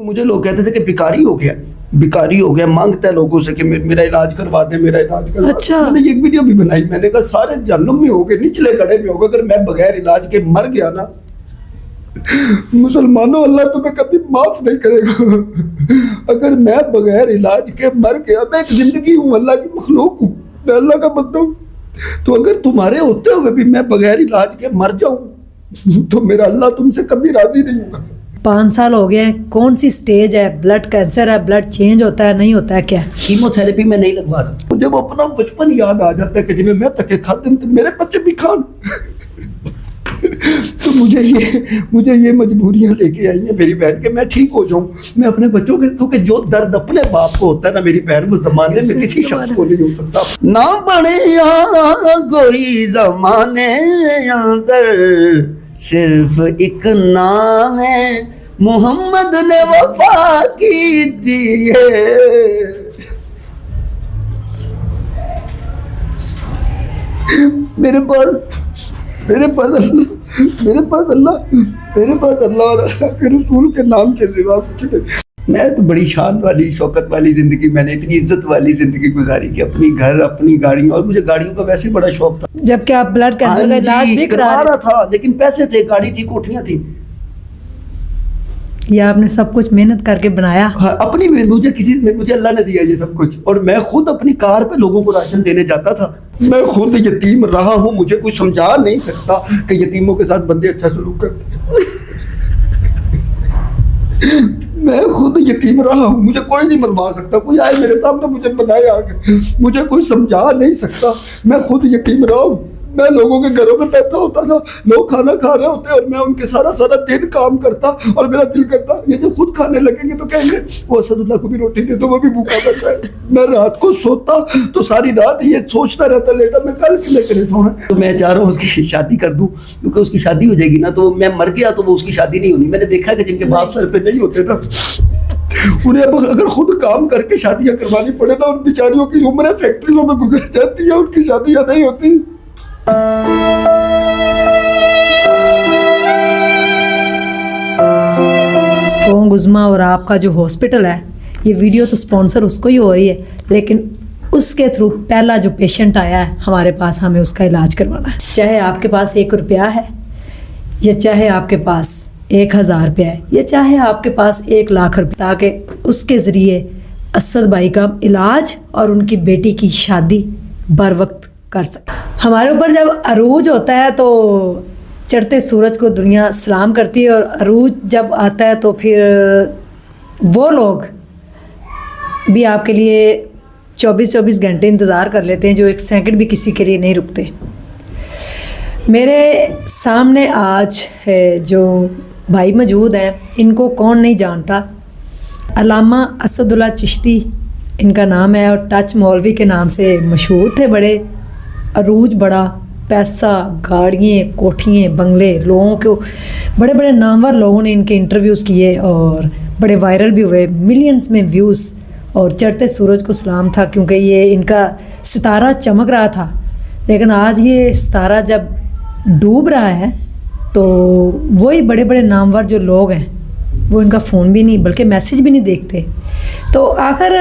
مجھے لوگ کہتے تھے کہ بیکاری ہو گیا مانگتا ہے لوگوں سے کہ میرا علاج کروا دیں اچھا. میں نے ایک ویڈیو بھی بنائی. میں نے کہا سارے جہنم میں ہو گئے, نچلے گڑھے میں ہو گئے, اگر میں بغیر علاج کے مر گیا نا مسلمانوں اللہ تمہیں کبھی معاف نہیں کرے گا. اگر میں بغیر علاج کے مر گیا, میں ایک زندگی ہوں, اللہ کی مخلوق ہوں, میں اللہ کا بندہ ہوں, تو اگر تمہارے ہوتے ہوئے بھی میں بغیر علاج کے مر جاؤں تو میرا اللہ تم سے کبھی راضی نہیں ہوگا. 5 سال ہو گئے ہیں, کون سی سٹیج ہے؟ بلڈ کینسر ہے, بلڈ چینج ہوتا ہے نہیں ہوتا ہے کیا؟ کیمو تھراپی میں نہیں لگوا رہا. مجھے وہ اپنا بچپن یاد آ جاتا ہے کہ جب میں تکے کھاتے تھے میرے بچے بھی کھان. تو مجھے یہ مجبوریاں لے کے آئی ہیں میری بہن کہ میں ٹھیک ہو جاؤں. میں اپنے بچوں کے, کیونکہ جو درد اپنے باپ کو ہوتا ہے نا میری بہن, وہ زمانے میں کسی شخص کو نہیں ہو سکتا. نہ بنے کوئی زمانے اندر, صرف ایک نام ہے محمد نے وفا کی دی ہے. میرے پاس اللہ اور اللہ کے رسول کے نام کے سوا کچھ نہیں. میں تو بڑی شان والی شوکت والی زندگی, میں نے اتنی عزت والی زندگی گزاری کہ اپنی گھر, اپنی گاڑیاں, اور مجھے گاڑیوں کا ویسے بڑا شوق تھا. جبکہ آپ بلڈ کینسر کا علاج بھی کرا رہا تھا, لیکن پیسے تھے, گاڑی تھی, کوٹھیاں تھیں. یہ آپ نے سب کچھ محنت کر کے بنایا؟ اپنی مجھے اللہ نے دیا یہ سب کچھ, اور میں خود اپنی کار پہ لوگوں کو راشن دینے جاتا تھا. میں خود یتیم رہا ہوں, مجھے کوئی سمجھا نہیں سکتا کہ یتیموں کے ساتھ بندے اچھا سلوک کرتے ہیں. میں خود یتیم رہا ہوں, مجھے کوئی نہیں منوا سکتا. کوئی آئے میرے سامنے مجھے بنائے آگے, مجھے کوئی سمجھا نہیں سکتا. میں خود یتیم رہا ہوں. میں لوگوں کے گھروں میں بیٹھا ہوتا تھا, لوگ کھانا کھا رہے ہوتے اور میں ان کے سارا دن کام کرتا, اور میرا دل کرتا یہ جب خود کھانے لگیں گے تو کہیں گے وہ اسد اللہ کو بھی روٹی دے تو وہ بھی بھوکا بیٹھا ہے. میں رات کو سوتا تو ساری رات یہ سوچتا رہتا لیٹا میں کل کے لے کرے سونا. تو میں چاہ رہا ہوں اس کی شادی کر دوں, کیونکہ اس کی شادی ہو جائے گی نا تو میں مر گیا تو وہ اس کی شادی نہیں ہونی. میں نے دیکھا کہ جن کے باپ سر پہ نہیں ہوتے نا, انہیں اب اگر خود کام کر کے شادیاں کروانی پڑے نا, ان بیچاریوں کی عمریں فیکٹریوں میں گزر جاتی ہیں, ان کی شادیاں نہیں ہوتی. اسٹرانگ عظما اور آپ کا جو ہاسپٹل ہے, یہ ویڈیو تو سپانسر اس کو ہی ہو رہی ہے, لیکن اس کے تھرو پہلا جو پیشنٹ آیا ہے ہمارے پاس, ہمیں اس کا علاج کروانا ہے. چاہے آپ کے پاس 1 روپیہ ہے, یا چاہے آپ کے پاس 1000 روپیہ ہے, یا چاہے آپ کے پاس 1 لاکھ روپے, تاکہ اس کے ذریعے اسد بھائی کا علاج اور ان کی بیٹی کی شادی بر وقت کر سکے. ہمارے اوپر جب عروج ہوتا ہے تو چڑھتے سورج کو دنیا سلام کرتی ہے, اور عروج جب آتا ہے تو پھر وہ لوگ بھی آپ کے لیے 24 گھنٹے انتظار کر لیتے ہیں, جو 1 سیکنڈ بھی کسی کے لیے نہیں رکتے. میرے سامنے آج جو بھائی موجود ہیں, ان کو کون نہیں جانتا. علامہ اسد اللہ چشتی ان کا نام ہے, اور ٹچ مولوی کے نام سے مشہور تھے. بڑے عروج, بڑا پیسہ, گاڑیاں, کوٹھیاں, بنگلے, لوگوں کو بڑے بڑے نامور لوگوں نے ان کے انٹرویوز کیے اور بڑے وائرل بھی ہوئے, ملینز میں ویوز, اور چڑھتے سورج کو سلام تھا کیونکہ یہ ان کا ستارہ چمک رہا تھا. لیکن آج یہ ستارہ جب ڈوب رہا ہے تو وہی بڑے بڑے نامور جو لوگ ہیں وہ ان کا فون بھی نہیں بلکہ میسیج بھی نہیں دیکھتے. تو آخر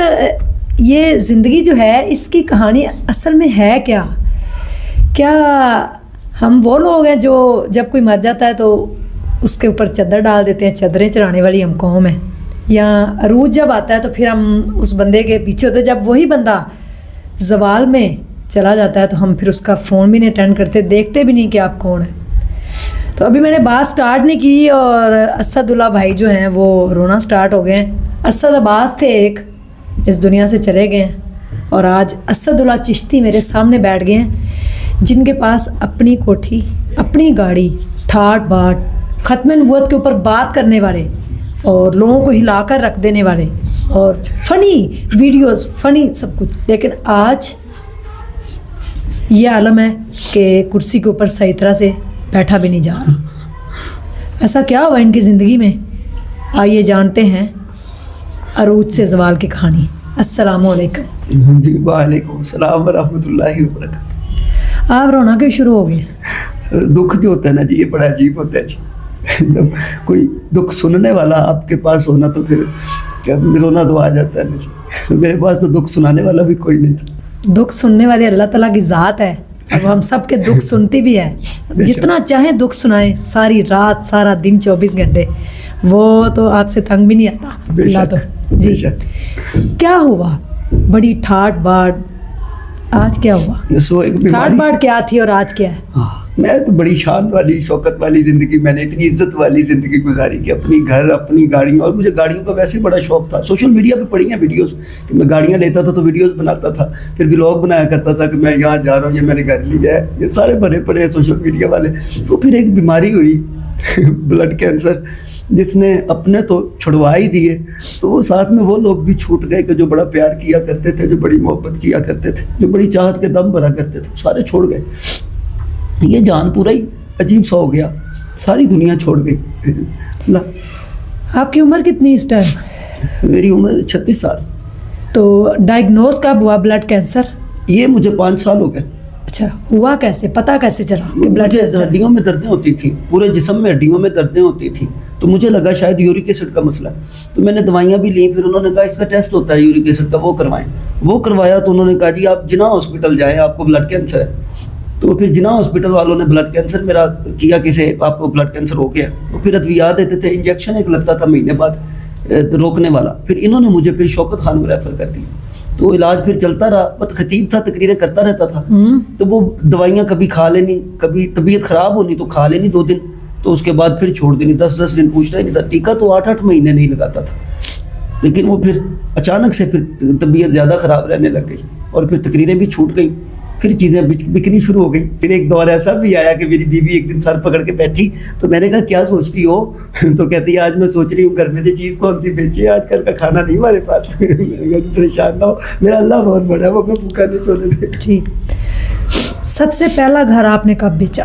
یہ زندگی جو ہے, اس کی کہانی اصل میں ہے کیا؟ کیا ہم وہ لوگ ہیں جو جب کوئی مر جاتا ہے تو اس کے اوپر چادر ڈال دیتے ہیں, چادریں چڑھانے والی ہم قوم ہیں, یا عروج جب آتا ہے تو پھر ہم اس بندے کے پیچھے ہوتے ہیں, جب وہی بندہ زوال میں چلا جاتا ہے تو ہم پھر اس کا فون بھی نہیں اٹینڈ کرتے, دیکھتے بھی نہیں کہ آپ کون ہیں. تو ابھی میں نے بات سٹارٹ نہیں کی اور اسد اللہ بھائی جو ہیں وہ رونا سٹارٹ ہو گئے ہیں. اسد عباس تھے ایک, اس دنیا سے چلے گئے ہیں, اور آج اسد اللہ چشتی میرے سامنے بیٹھ گئے ہیں, جن کے پاس اپنی کوٹھی, اپنی گاڑی, ٹھاٹ باٹ, ختم نبوت کے اوپر بات کرنے والے اور لوگوں کو ہلا کر رکھ دینے والے, اور فنی ویڈیوز, فنی سب کچھ. لیکن آج یہ عالم ہے کہ کرسی کے اوپر صحیح طرح سے بیٹھا بھی نہیں جا رہا. ایسا کیا ہوا ان کی زندگی میں؟ آئیے جانتے ہیں عروج سے زوال کی کہانی. السلام علیکم. جی وعلیکم السلام ورحمۃ اللہ وبرکاتہ. آپ رونا کیوں شروع ہو گئے؟ دکھ جو ہوتا ہے نا جی, یہ بڑا عجیب ہوتا ہے جی. جب کوئی دکھ سننے والا آپ کے پاس ہونا تو پھر رونا تو آ جاتا ہے نا جی. میرے پاس تو دکھ سنانے والا بھی کوئی نہیں تھا. دکھ سننے والی اللہ تعالیٰ کی ذات ہے. اب ہم سب کے دکھ سنتی بھی ہے, جتنا چاہیں دکھ سنائیں, ساری رات سارا دن 24 گھنٹے, وہ تو آپ سے تنگ بھی نہیں آتا اللہ تو. جی کیا ہوا, بڑی ٹھاٹ باٹ, آج کیا ہوا؟ سو ایک ٹھاٹ بیماری. باٹ کیا تھی اور آج کیا ہے؟ میں تو بڑی شان والی شوکت والی زندگی, میں نے اتنی عزت والی زندگی گزاری کہ اپنی گھر اپنی گاڑیاں, اور مجھے گاڑیوں کا ویسے بڑا شوق تھا. سوشل میڈیا پہ پڑی ہیں ویڈیوز کہ میں گاڑیاں لیتا تھا تو ویڈیوز بناتا تھا, پھر ولاگ بنایا کرتا تھا کہ میں یہاں جا رہا ہوں, یہ میں نے گھر لیا ہے, یہ سارے بنے پڑے ہیں سوشل میڈیا والے. تو پھر ایک بیماری ہوئی بلڈ کینسر, جس نے اپنے تو چھڑوا ہی دیے, تو وہ ساتھ میں وہ لوگ بھی چھوٹ گئے کہ جو بڑا پیار کیا کرتے تھے, جو بڑی محبت کیا کرتے تھے, جو بڑی چاہت کے دم بھرا کرتے تھے, سارے چھوڑ گئے. یہ جان پورا ہی عجیب سا ہو گیا, ساری دنیا چھوڑ گئی. آپ کی عمر کتنی اس ٹائم؟ میری عمر 36 سال. تو ڈائگنوز کب ہوا بلڈ کینسر؟ یہ مجھے 5 سال ہو گئے. اچھا, ہوا کیسے, پتہ کیسے چلا کہ بلڈ مجھے کینسر؟ ہڈیوں میں دردیں ہوتی تھیں, پورے جسم میں ہڈیوں میں دردیں ہوتی تھیں, تو مجھے لگا شاید یورک ایسڈ کا مسئلہ ہے. تو میں نے دوائیاں بھی لیں, پھر انہوں نے کہا اس کا ٹیسٹ ہوتا ہے یورک ایسڈ کا, وہ کروائیں. وہ کروایا تو انہوں نے کہا جی آپ جناح ہاسپٹل جائیں, آپ کو بلڈ کینسر ہے. تو پھر جناح ہاسپٹل والوں نے بلڈ کینسر میرا کیا, کسے آپ کو بلڈ کینسر ہو گیا. تو پھر ادویات دیتے تھے, انجیکشن ایک لگتا تھا مہینے بعد روکنے والا. پھر انہوں نے مجھے پھر شوکت خان میں ریفر کر دی. تو علاج پھر چلتا رہا, بٹ خطیب تھا, تقریریں کرتا رہتا تھا. تو وہ دوائیاں کبھی کھا لینی, کبھی طبیعت خراب ہونی تو کھا لینی 2 دن, تو اس کے بعد پھر چھوڑ دینی. 10 دن پوچھتا ہی نہیں تھا. ٹیکہ تو 8 مہینے نہیں لگاتا تھا, لیکن وہ پھر اچانک سے پھر طبیعت زیادہ خراب رہنے لگ گئی, اور پھر تقریریں بھی چھوٹ گئی, پھر چیزیں بکنی شروع ہو گئی. پھر ایک دور ایسا بھی آیا کہ میری بیوی ایک دن سر پکڑ کے بیٹھی, تو میں نے کہا کیا سوچتی ہو؟ تو کہتی ہے آج میں سوچ رہی ہوں گھر میں سے چیز کون سی بیچی ہے, آج کل کا کھانا نہیں ہمارے پاس. میں نے کہا پریشان نہ ہو, میرا اللہ بہت بڑا ہے, وہ میں بھوکا نہیں سونے دے. جی, سب سے پہلا گھر آپ نے کب بیچا؟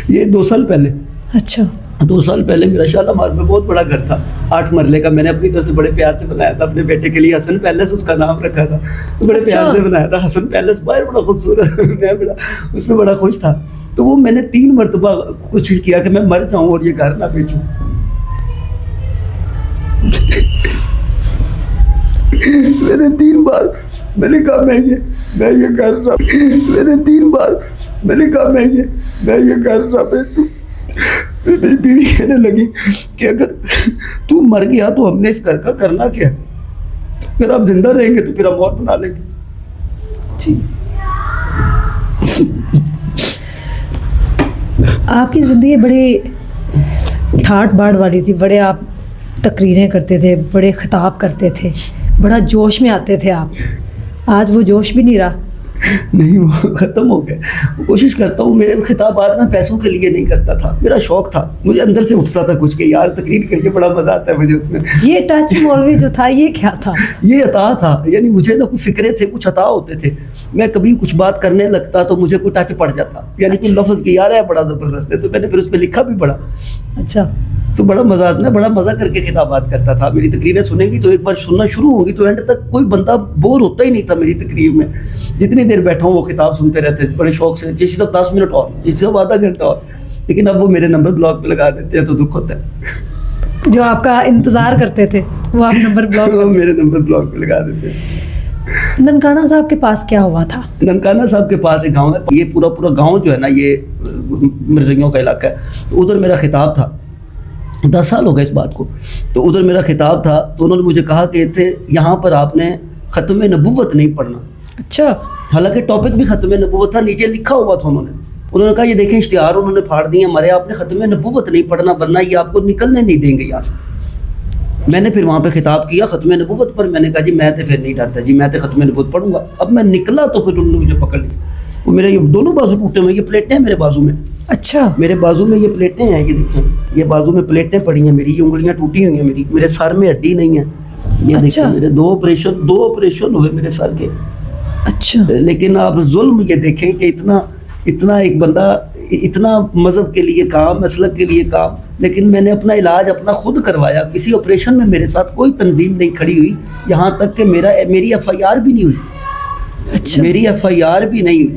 یہ 2 سال پہلے. اچھا, 2 سال پہلے میرا شالامار میں بہت بڑا گھر تھا, 8 مرلے کا. میں نے اپنی طرف سے بڑے پیار سے بنایا تھا اپنے بیٹے کے لیے, حسن پیلس اس کا نام رکھا تھا. بڑے پیار سے بنایا تھا حسن پیلس, باہر بڑا خوبصورت. میں بڑا اس میں بڑا خوش تھا. تو وہ میں نے 3 مرتبہ کوشش کیا کہ میں مر جاؤں اور یہ گھر نہ بیچوں. میں نے 3 بار میں نے کہا میں یہ گھر نہ, میں نے 3 بار میں نے کہا میں یہ گھر نہ بیچوں. میری بیوی کہنے لگی کہ اگر تو مر گیا تو ہم نے اس گھر کا کرنا کیا, اگر آپ زندہ رہیں گے تو پھر ہم اور بنا لیں گے. جی, آپ کی زندگی بڑی ٹھاٹ باڑ والی تھی, بڑے آپ تقریریں کرتے تھے, بڑے خطاب کرتے تھے, بڑا جوش میں آتے تھے آپ. آج وہ جوش بھی نہیں رہا. نہیں, وہ ختم ہو گئے. کوشش کرتا ہوں, میرے خطابات میں پیسوں کے لیے نہیں کرتا تھا, میرا شوق تھا, مجھے اندر سے اٹھتا تھا کچھ کہ یار تقریر کریے, بڑا مزہ آتا ہے مجھے اس میں. یہ ٹچ مولوی جو تھا یہ کیا تھا؟ یہ عطا تھا, یعنی مجھے نہ کوئی فکرے تھے, کچھ عطا ہوتے تھے. میں کبھی کچھ بات کرنے لگتا تو مجھے کوئی ٹچ پڑ جاتا, یعنی کوئی لفظ کی یار ہے بڑا زبردست ہے, تو میں نے پھر اس پہ لکھا بھی بڑا. اچھا, تو بڑا مزہ آتا, میں بڑا مزہ کر کے خطابات کرتا تھا. میری تقریریں سنیں گی تو ایک بار سننا شروع ہوں گی تو اینڈ تک کوئی بندہ بور ہوتا ہی نہیں تھا میری تقریر میں. جتنی دیر بیٹھا ہوں وہ خطاب سنتے رہتے بڑے شوق سے, جیسے سب 10 منٹ اور, جیسے سب آدھا گھنٹہ اور. لیکن اب وہ میرے نمبر بلاک پہ لگا دیتے ہیں تو دکھ ہوتا ہے. جو آپ کا انتظار کرتے تھے وہ آپ نمبر بلاک وہ میرے نمبر بلاک پہ لگا دیتے ہیں. ننکانہ صاحب کے پاس کیا ہوا تھا؟ ننکانہ صاحب کے پاس ایک گاؤں ہے, یہ پورا گاؤں جو ہے نا یہ مرزائیوں کا علاقہ ہے. تو ادھر میرا خطاب تھا, 10 سال ہو گئے اس بات کو. تو ادھر میرا خطاب تھا, تو انہوں نے مجھے کہا کہ یہاں پر آپ نے ختم نبوت نہیں پڑھنا. اچھا, حالانکہ ٹاپک بھی ختم نبوت تھا, نیچے لکھا ہوا تھا. انہوں نے کہا یہ دیکھیں اشتہار انہوں نے پھاڑ دیے ہمارے, آپ نے ختم نبوت نہیں پڑھنا ورنہ یہ آپ کو نکلنے نہیں دیں گے یہاں سے. میں نے پھر وہاں پہ خطاب کیا ختم نبوت پر. میں نے کہا جی میں تو پھر نہیں ڈرتا جی, میں تو ختم نبوت پڑھوں گا. اب میں نکلا تو پھر انہوں نے مجھے پکڑ لیا. وہ میرے یہ دونوں بازو ٹوٹے ہوئے, یہ پلیٹیں ہیں میرے بازو میں. اچھا, میرے بازو میں یہ پلیٹیں ہیں, یہ دیکھیں یہ بازو میں پلیٹیں پڑی ہیں میری, یہ انگلیاں ٹوٹی ہوئی ہیں میرے سر میں ہڈی نہیں ہے. یہ دیکھیں میرے 2 آپریشن ہوئے میرے سر کے. اچھا, لیکن آپ ظلم یہ دیکھیں کہ اتنا ایک بندہ اتنا مذہب کے لیے کام, مسلک کے لیے کام, لیکن میں نے اپنا علاج اپنا خود کروایا. کسی آپریشن میں میرے ساتھ کوئی تنظیم نہیں کھڑی ہوئی, یہاں تک کہ میری FIR بھی نہیں ہوئی. اچھا, میری FIR بھی نہیں ہوئی.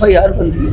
FIR بنتی ہے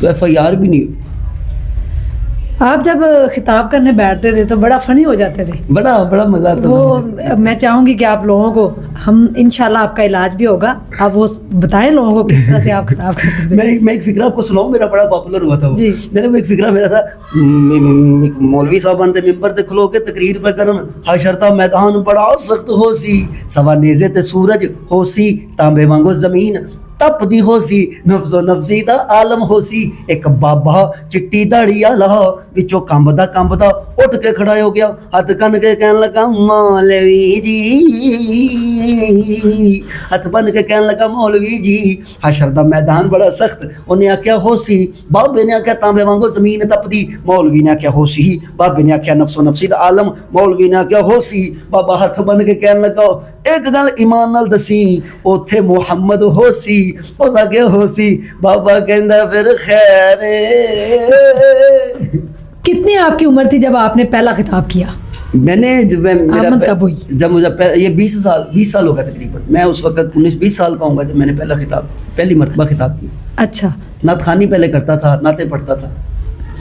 تو FIR بھی نہیں. آپ جب خطاب کرنے بیٹھتے تھے تو بڑا فنی ہو جاتے تھے. بڑا مزہ آتا وہ میں چاہوں گی کہ آپ لوگوں کو, ہم انشاءاللہ آپ کا علاج بھی ہوگا, آپ وہ بتائیں لوگوں کو کس طرح سے آپ خطاب کرتے تھے. میں ایک فکرہ آپ کو سناؤں, میرا بڑا پاپولر ہوا تھا وہ. جی. میں نے وہ ایک فکرہ میرا تھا, مولوی صاحب آنتے ممبر تے کھلو کے تقریر پہ کرن, حشرتا میدان بڑا سخت ہو سی, سوا نیزے تے سورج ہو سی, تانبے وانگو زمین تپ دی ہو سی, نفس و نفسی دا عالم ہو سی, ایک بابا چٹی داڑی والا وچوں کمبدا اٹھ کے کھڑا ہو گیا, ہاتھ کن کے کہن لگا مولوی جی, ہاتھ بن کے کہن لگا مولوی جی حشر دا میدان بڑا سخت. انہیں آکھیا ہو سی, بابے نے آکھیا تانبے وانگو زمین تپ دی, مولوی نے آکھیا ہو سی, بابے نے آکھیا نفس و نفسی دا عالم, مولوی نے آکھیا ہو سی. بابا ہاتھ بن کے کہن لگا ایک گل ایمان نال دسی, اوتھے محمد ہو سی, اس آگے ہو سی. بابا کہندا پھر خیر. کتنی آپ کی عمر تھی جب آپ نے پہلا خطاب کیا؟ میں نے آمد کب ہوئی؟ جب مجھے یہ 20 سال ہو گیا تقریباً, میں اس وقت 19-20 سال کا ہوں گا جب میں نے پہلی مرتبہ خطاب کیا. اچھا. نعت خوانی پہلے کرتا تھا, نعتیں پڑھتا تھا.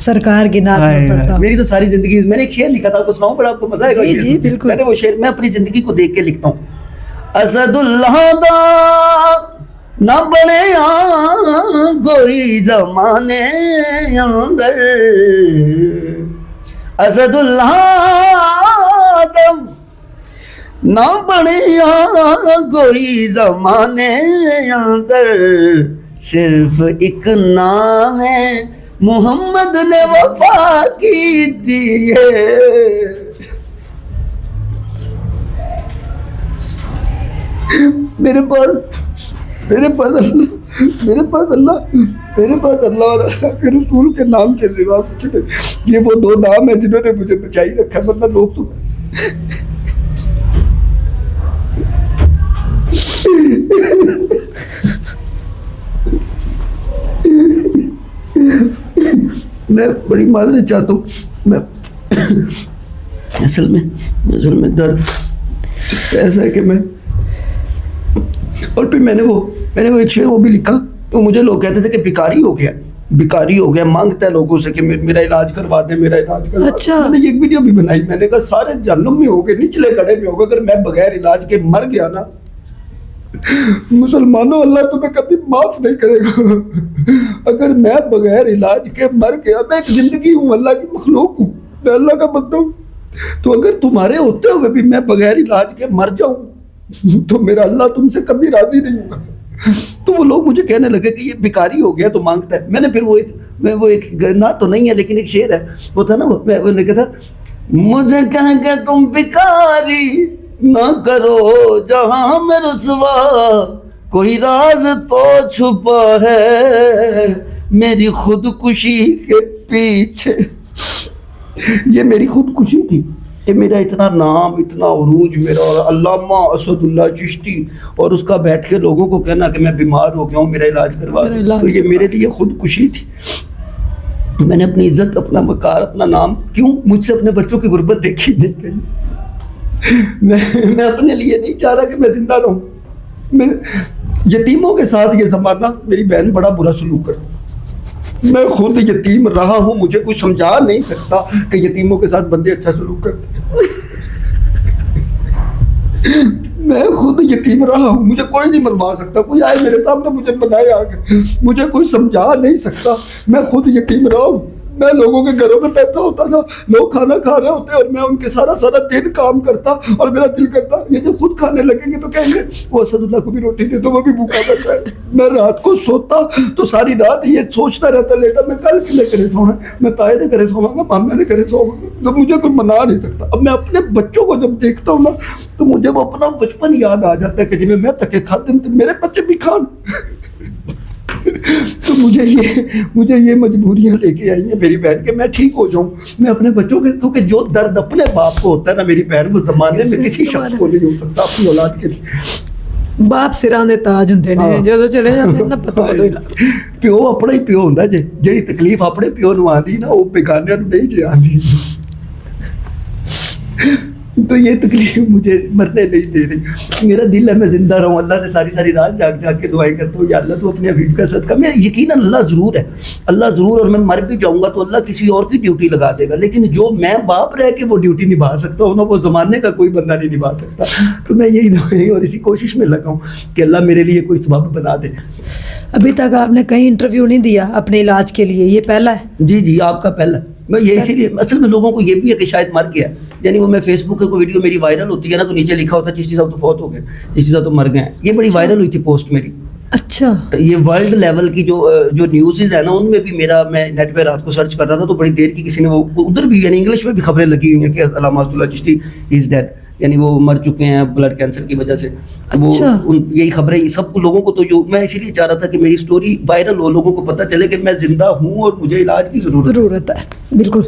سرکار کی نعت میں پڑھتا. میری تو ساری زندگی, میں نے ایک شعر لکھا تھا, آپ کو سناؤں بڑا آپ کو مزہ آئے گا. جی بالکل. میں نے وہ شعر میں اپنی زندگی کو دیکھ کے لکھتا ہوں. اسد اللہ دا نہ بنے کوئی زمانے اندر, اسد اللہ دا نہ بنے کوئی زمانے اندر, صرف ایک نام ہے محمد نے وفا کی دی ہے. میرے پاس اللہ اور اللہ کے رسول کے نام کے سوا کچھ نہیں. یہ وہ دو نام ہیں جنہوں نے مجھے بچائی رکھا, ورنہ لوگ تو میں بڑی معذرت چاہتا ہوں. میں اصل میں درد ایسا ہے کہ میں, اور پھر میں نے وہ ایک شعر وہ بھی لکھا, تو مجھے لوگ کہتے تھے کہ بیکاری ہو گیا, مانگتا ہے لوگوں سے کہ میرا علاج کروا دیں, میرا علاج کروا دیں. اچھا. میں نے ایک ویڈیو بھی بنائی, میں نے کہا سارے جہنم میں ہو گئے, نچلے گڑھے میں ہو گئے, اگر میں بغیر علاج کے مر گیا نا, مسلمانوں اللہ تمہیں کبھی معاف نہیں کرے گا. اگر میں بغیر علاج کے مر گیا, میں ایک زندگی ہوں, اللہ کی مخلوق ہوں, میں اللہ کا بندہ ہوں, تو اگر تمہارے ہوتے ہوئے بھی میں بغیر علاج کے مر جاؤں تو میرا اللہ تم سے کبھی راضی نہیں ہوگا. تو وہ لوگ مجھے کہنے لگے کہ یہ بیکاری ہو گیا تو مانگتا ہے. میں نے پھر وہ ایک نہ تو نہیں ہے لیکن ایک شعر ہے, وہ تھا نا, وہ نے کہا تھا مجھے کہہ کہ تم بیکاری نہ کرو جہاں میں رسوا, کوئی راز تو چھپا ہے میری خودکشی کے پیچھے. یہ میری خودکشی تھی, یہ میرا اتنا نام, اتنا عروج میرا, اور علامہ اسد اللہ چشتی, اور اس کا بیٹھ کے لوگوں کو کہنا کہ میں بیمار ہو گیا ہوں, میرا علاج کروا دو. تو یہ میرے لیے خودکشی تھی. میں نے اپنی عزت, اپنا وقار, اپنا نام, کیوں مجھ سے اپنے بچوں کی غربت دیکھی نہیں گئی. میں اپنے لیے نہیں چاہ رہا کہ میں زندہ رہوں. میں یتیموں کے ساتھ یہ زمانہ, میری بہن بڑا برا سلوک کرتی, میں خود یتیم رہا ہوں, مجھے کچھ سمجھا نہیں سکتا کہ یتیموں کے ساتھ بندے اچھا سلوک کرتے ہیں. میں خود یتیم رہا ہوں, مجھے کوئی نہیں منوا سکتا, کوئی آئے میرے سامنے مجھے بنایا آگے, مجھے کوئی سمجھا نہیں سکتا. میں خود یتیم رہا ہوں, میں لوگوں کے گھروں میں پیدا ہوتا تھا, لوگ کھانا کھا رہے ہوتے اور میں ان کے سارا دن کام کرتا, اور میرا دل کرتا یہ جب خود کھانے لگیں گے تو کہیں گے وہ اسد اللہ کو بھی روٹی دے دو, وہ بھی بھوکا رہتا ہے. میں رات کو سوتا تو ساری رات یہ سوچتا رہتا, لیٹا میں کل کے لے کرے سونا, میں تائے دے کرے سوؤں گا, مامے دے کرے سوؤں گا, تو مجھے کوئی منا نہیں سکتا. اب میں اپنے بچوں کو جب دیکھتا ہوں نا تو مجھے وہ اپنا بچپن یاد آ جاتا ہے کہ جب میں تکے کھاتے تھے میرے بچے بھی کھان. تو مجھے یہ مجبوریاں لے کے آئی ہیں میری بہن کہ میں ٹھیک ہو جاؤں. میں اپنے بچوں کے, کیونکہ جو درد اپنے باپ کو ہوتا ہے نا میری بہن, وہ زمانے میں کسی شخص کو نہیں ہو سکتا اپنی اولاد کے لیے. باپ سراں دے تاج ہوندے نے, جدوں چلے جاندے نا پتہ ادوں ہی لگدا. پیو اپنا ہی پیو ہوندا جے, جہی تکلیف اپنے پیو نوں آندی نا وہ بیگانیاں نوں نہیں جے آندی. تو یہ تکلیف مجھے مرنے نہیں دے رہی. میرا دل ہے میں زندہ رہوں, اللہ سے ساری ساری رات جاگ جاگ کے دعائیں کرتا ہوں, یا اللہ تو اپنے حبیب کا صدقہ, میں یقیناً اللہ ضرور ہے, اللہ ضرور, اور میں مر بھی جاؤں گا تو اللہ کسی اور کی ڈیوٹی لگا دے گا, لیکن جو میں باپ رہ کے وہ ڈیوٹی نبھا سکتا ہوں نا, وہ زمانے کا کوئی بندہ نہیں نبھا سکتا. تو میں یہی دعائیں اور اسی کوشش میں لگا ہوں کہ اللہ میرے لیے کوئی سبب بنا دے. ابھی تک آپ نے کہیں انٹرویو نہیں دیا اپنے علاج کے لیے, یہ پہلا ہے؟ جی آپ کا پہلا. میں یہ اسی لیے اصل میں لوگوں کو یہ بھی ہے کہ شاید مر گیا, یعنی وہ میں فیس بک پہ کوئی ویڈیو میری وائرل ہوتی ہے نا تو نیچے لکھا ہوتا ہے چشتی صاحب تو فوت ہو گئے, چشتی صاحب تو مر گئے ہیں. یہ بڑی وائرل ہوئی تھی پوسٹ میری. اچھا. یہ ورلڈ لیول کی جو نیوزز ہیں نا ان میں بھی میں نیٹ پہ رات کو سرچ کر رہا تھا تو بڑی دیر کی کسی نے وہ ادھر بھی یعنی انگلش میں بھی خبریں لگی ہوئی ہیں کہ علامہ اسداللہ چشتی از ڈیڈ, یعنی وہ مر چکے ہیں بلڈ کینسر کی وجہ سے. وہ یہی خبریں سب لوگوں کو, تو جو میں اسی لیے چاہ رہا تھا کہ میری سٹوری وائرل ہو, لوگوں کو پتہ چلے کہ میں زندہ ہوں اور مجھے علاج کی ضرورت ہے. بالکل.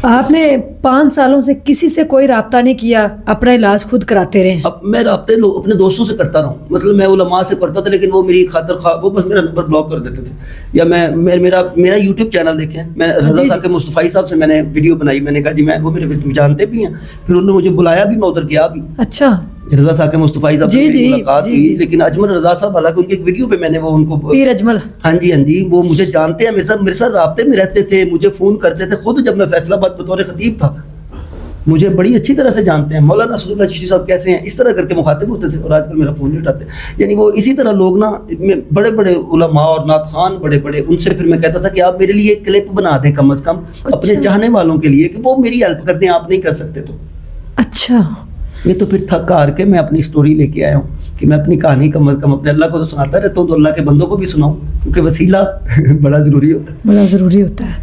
آپ نے 5 سالوں سے کسی سے کوئی رابطہ نہیں کیا, اپنا علاج خود کراتے رہے؟ اب میں رابطے اپنے دوستوں سے کرتا رہا ہوں, مطلب میں علماء سے کرتا تھا لیکن وہ میری خاطر خواہ وہ بس میرا نمبر بلاک کر دیتے تھے. یا میرا یوٹیوب چینل دیکھیں, میں رضا صاحب کے مصطفی صاحب سے میں نے ویڈیو بنائی, میں نے کہا جی وہ میرے جانتے بھی ہیں, پھر انہوں نے مجھے بلایا بھی, میں ادھر گیا بھی. اچھا. رضا صاحب کے مصطفی صاحب سے ملاقات ہوئی, لیکن اجمل رضا صاحب حالانکہ ان کی ایک ویڈیو پہ میں نے وہ ان کو پیر اجمل, ہاں جی وہ مجھے جانتے ہیں, میرے ساتھ رابطے میں رہتے تھے, مجھے فون کرتے تھے. خود جب میں فیصل آباد بطور خطیب تھا مجھے بڑی اچھی طرح سے جانتے ہیں. مولانا اسداللہ چشتی صاحب کیسے ہیں, اس طرح کر کے مخاطب ہوتے تھے, اور آج کل میرا فون نہیں اٹھاتے. یعنی وہ اسی طرح لوگ نا بڑے بڑے علماء اور نعت خوان بڑے ان سے پھر میں کہتا تھا کہ آپ میرے لیے ایک کلپ بنا دیں کم از کم اپنے چاہنے والوں کے لیے کہ وہ میری ہیلپ کر دیں, آپ نہیں کر سکتے تو. اچھا. یہ تو پھر تھک ہار کے میں اپنی سٹوری لے کے آیا ہوں کہ میں اپنی کہانی کم از کم اپنے اللہ کو تو سناتا رہتا ہوں, تو اللہ کے بندوں کو بھی سناؤں, کیونکہ وسیلہ بڑا ضروری ہوتا ہے.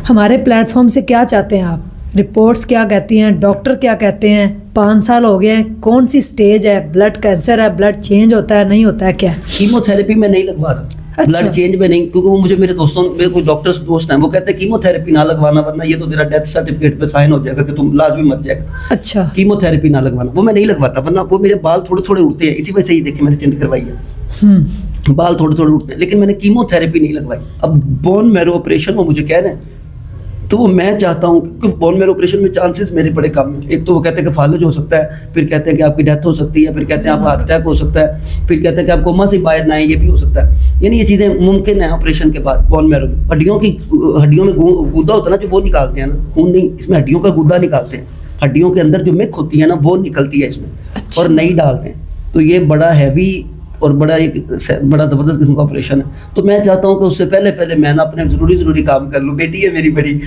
ہمارے پلیٹ فارم سے کیا چاہتے ہیں آپ؟ رپورٹس کیا کہتی ہیں, ڈاکٹر کیا کہتے ہیں؟ 5 سال ہو گئے ہیں, کون سی سٹیج ہے, بلڈ کینسر ہے, بلڈ چینج ہوتا ہے نہیں ہوتا ہے, کیا کیمو تھراپی میں نہیں لگوا رہا, بلڈ چینج میں نہیں, کیونکہ وہ مجھے میرے کوئی ڈاکٹرز دوست ہیں وہ کہتے ہیں کیمو تھراپی نہ لگوانا ورنہ یہ تو تیرا ڈیتھ سرٹیفکیٹ پہ سائن ہو جائے گا کہ تم لازمی مر جائے گا. اچھا. کیمو تھراپی نہ لگوانا, وہ میں نہیں لگواتا, ورنہ وہ میرے بال تھوڑے تھوڑے اڑتے ہیں, اسی وجہ سے ہی دیکھیں میں نے ٹینٹ کروائی ہے, بال تھوڑے تھوڑے اڑتے ہیں, لیکن میں نے کیمو تھراپی نہیں لگوائی. اب بون میرو آپریشن وہ مجھے کہہ رہے ہیں, تو وہ میں چاہتا ہوں کہ بون میرو آپریشن میں چانسز میرے بڑے کم ہیں. ایک تو وہ کہتے ہیں کہ فالج ہو سکتا ہے, پھر کہتے ہیں کہ آپ کی ڈیتھ ہو سکتی ہے, پھر کہتے ہیں آپ کا ہارٹ اٹیک ہو سکتا ہے, پھر کہتے ہیں کہ آپ کوما سے باہر نہ آئیں, یہ بھی ہو سکتا ہے. یعنی یہ چیزیں ممکن ہیں آپریشن کے بعد. بون میرو ہڈیوں میں گودا ہوتا ہے نا جو وہ نکالتے ہیں نا, خون نہیں, اس میں ہڈیوں کا گودا نکالتے ہیں, ہڈیوں کے اندر جو مک ہوتی ہے نا وہ نکلتی ہے اس میں, اور نئی ڈالتے ہیں. تو یہ بڑا ہیوی اور بڑا زبردست قسم کا آپریشن ہے. تو میں چاہتا ہوں کہ اس سے پہلے میں نا اپنے ضروری کام کر لوں. بیٹی ہے میری بڑی,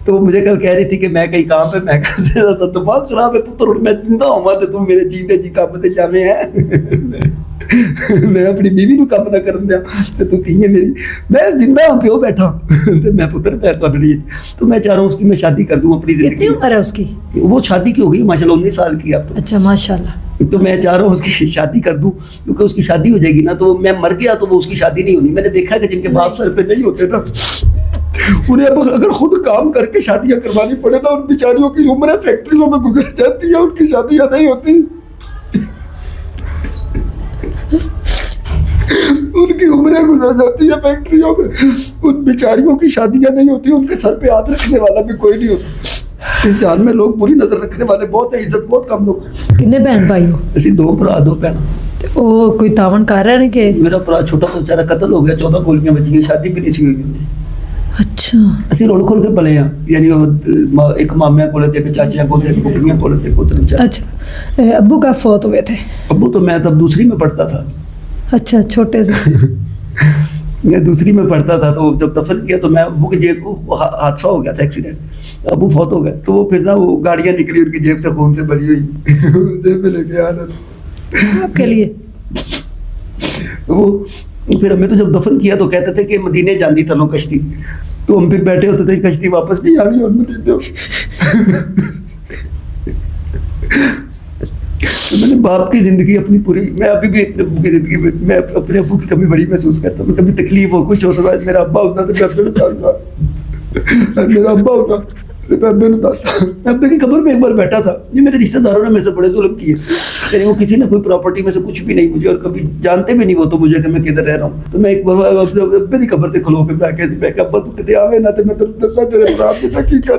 تو مجھے کل کہہ رہی تھی کہ میں کئی کام پہ میں کر دے رہا تھا, دماغ خراب ہے پتر, میں زندہ ہوا تو تم میرے جیتے جی کام تے جاویں ہیں. میں اپنی بیوی نو کام نہ کرن دیا تے تو تھی میری, میں زندہ ہوں پیو بیٹھا تے میں پتر پہ تو نہیں. تو میں چاہ رہا ہوں اس کی میں شادی کر دوں اپنی زندگی. کتنی عمر ہے اس کی؟ وہ شادی کی ہو گئی ماشاءاللہ 19 سال کی اب تو. اچھا ماشاءاللہ. تو میں چاہ رہا ہوں اس کی شادی کر دوں, کیونکہ اس کی شادی ہو جائے گی نا تو میں مر گیا تو وہ اس کی شادی نہیں ہونی. میں نے دیکھا کہ جن کے باپ سر پہ نہیں ہوتے نا انہیں اب اگر خود کام کر کے شادیاں کروانی پڑے نا, ان بیچاریوں کی عمریں فیکٹریوں میں گزر جاتی ہیں, ان کی شادیاں نہیں ہوتی, ان کی عمریں گزر جاتی ہیں فیکٹریوں میں, ان بیچاریوں کی شادیاں نہیں ہوتی, ان کے سر پہ ہاتھ رکھنے والا بھی کوئی نہیں ہوتا. اس جان میں لوگ بری نظر رکھنے والے بہت ہیں, عزت بہت کم لوگ. کتنے بہن بھائی ہو؟ اسی 2 بھرا 2 بہن. وہ کوئی تعاون کر رہا ہے کہ میرا بھرا چھوٹا تو بیچارہ قتل ہو گیا, 14 گولیاں بچی ہیں, شادی بھی نہیں سی ہوئی ہوتی. اچھا. اسی روڈ کھول کے پلے ہیں, یعنی ایک مامیاں کولے تھے, ایک چاچیاں کولے تھے, ایک پھوپھیاں کولے تھے, کوتر بیچارے. اچھا. ابو کا فوت ہوئے تھے؟ ابو تو میں تب دوسری میں پڑھتا تھا. اچھا چھوٹے سے. میں دوسری میں پڑھتا تھا, تو جب دفن کیا تو میں ابو کی جیب حادثہ ہو گیا تھا, ایکسیڈنٹ, ابو فوت ہو گئے. تو وہ پھر نا وہ گاڑیاں نکلی ان کی جیب سے خون سے بھری ہوئی, جیب میں لے کے آنا آپ کے لیے. وہ پھر ہمیں تو جب دفن کیا تو کہتے تھے کہ مدینے جاندی تھلوں کشتی, تو ہم پھر بیٹھے ہوتے تھے کشتی واپس نہیں آنی اور مدینے. میں نے باپ کی زندگی اپنی پوری, میں ابھی بھی اپنے ابو کی زندگی میں اپنے ابو کی کمی بڑی محسوس کرتا ہوں. کبھی تکلیف ہو کچھ ہوتا ہے, میرا ابا ہوتا تو میں ابے کو دستا, میرا ابا ہوتا تو میں ابے کو دستا. میں ابے کی قبر میں ایک بار بیٹھا تھا, یہ میرے رشتہ داروں نے میرے سے بڑے ظلم کیے, یعنی وہ کسی نے کوئی پراپرٹی میں سے کچھ بھی نہیں مجھے, اور کبھی جانتے بھی نہیں وہ تو مجھے کہ میں کدھر رہ رہا ہوں. تو میں ایک بار ابے کی قبر تے کھلو کے بیٹھ کے میں کہ ابا تو کتے آوے نہ تے میں تینوں دسا تیرے برابر کی کر